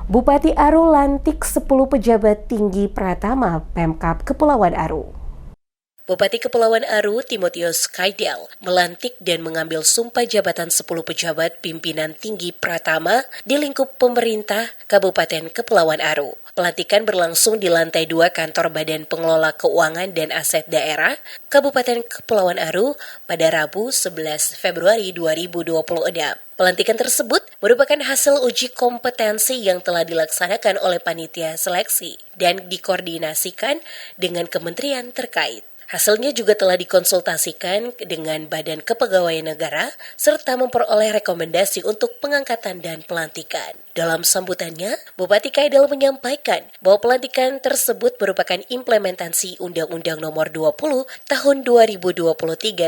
Bupati Aru lantik 10 pejabat tinggi Pratama Pemkab Kepulauan Aru. Bupati Kepulauan Aru, Timotius Kaidel, melantik dan mengambil sumpah jabatan 10 pejabat pimpinan tinggi Pratama di lingkup pemerintah Kabupaten Kepulauan Aru. Pelantikan berlangsung di lantai 2 kantor Badan Pengelola Keuangan dan Aset Daerah Kabupaten Kepulauan Aru pada Rabu 11 Februari 2026. Pelantikan tersebut merupakan hasil uji kompetensi yang telah dilaksanakan oleh panitia seleksi dan dikoordinasikan dengan kementerian terkait. Hasilnya juga telah dikonsultasikan dengan Badan Kepegawaian Negara serta memperoleh rekomendasi untuk pengangkatan dan pelantikan. Dalam sambutannya, Bupati Kaidel menyampaikan bahwa pelantikan tersebut merupakan implementasi Undang-Undang Nomor 20 Tahun 2023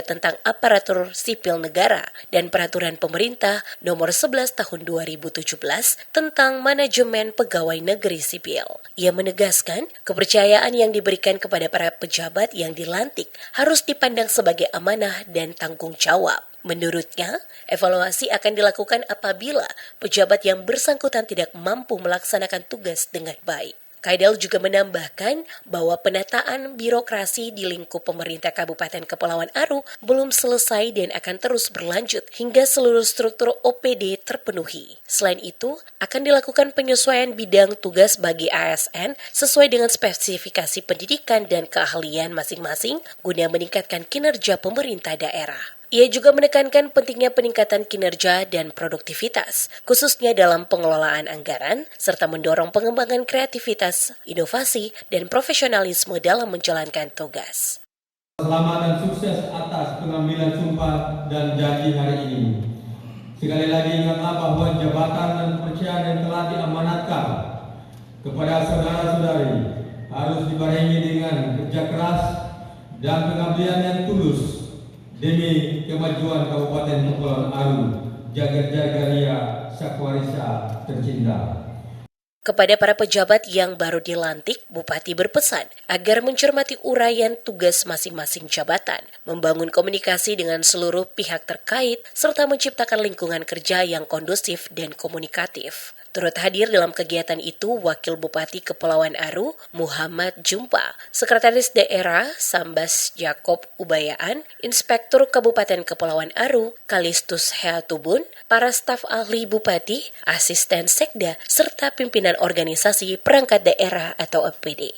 tentang Aparatur Sipil Negara dan Peraturan Pemerintah Nomor 11 Tahun 2017 tentang Manajemen Pegawai Negeri Sipil. Ia menegaskan kepercayaan yang diberikan kepada para pejabat yang dilantik harus dipandang sebagai amanah dan tanggung jawab. Menurutnya, evaluasi akan dilakukan apabila pejabat yang bersangkutan tidak mampu melaksanakan tugas dengan baik. Kaidel juga menambahkan bahwa penataan birokrasi di lingkup pemerintah Kabupaten Kepulauan Aru belum selesai dan akan terus berlanjut hingga seluruh struktur OPD terpenuhi. Selain itu, akan dilakukan penyesuaian bidang tugas bagi ASN sesuai dengan spesifikasi pendidikan dan keahlian masing-masing guna meningkatkan kinerja pemerintah daerah. Ia juga menekankan pentingnya peningkatan kinerja dan produktivitas, khususnya dalam pengelolaan anggaran, serta mendorong pengembangan kreativitas, inovasi, dan profesionalisme dalam menjalankan tugas. Selamat dan sukses atas pengambilan sumpah dan janji hari ini. Sekali lagi ingatlah bahwa jabatan dan kepercayaan yang telah diamanatkan kepada saudara-saudari harus dibarengi dengan kerja keras dan pengabdian yang tulus demi kemajuan Kabupaten Kepulauan Aru, Jagat Jagaria Sakwarisa tercinta. Kepada para pejabat yang baru dilantik, Bupati berpesan agar mencermati uraian tugas masing-masing jabatan, membangun komunikasi dengan seluruh pihak terkait, serta menciptakan lingkungan kerja yang kondusif dan komunikatif. Turut hadir dalam kegiatan itu Wakil Bupati Kepulauan Aru, Muhammad Jumpa, Sekretaris Daerah Sambas Jakob Ubayaan, Inspektur Kabupaten Kepulauan Aru, Kalistus Heatubun, para staf ahli Bupati, asisten sekda, serta pimpinan organisasi perangkat daerah atau OPD.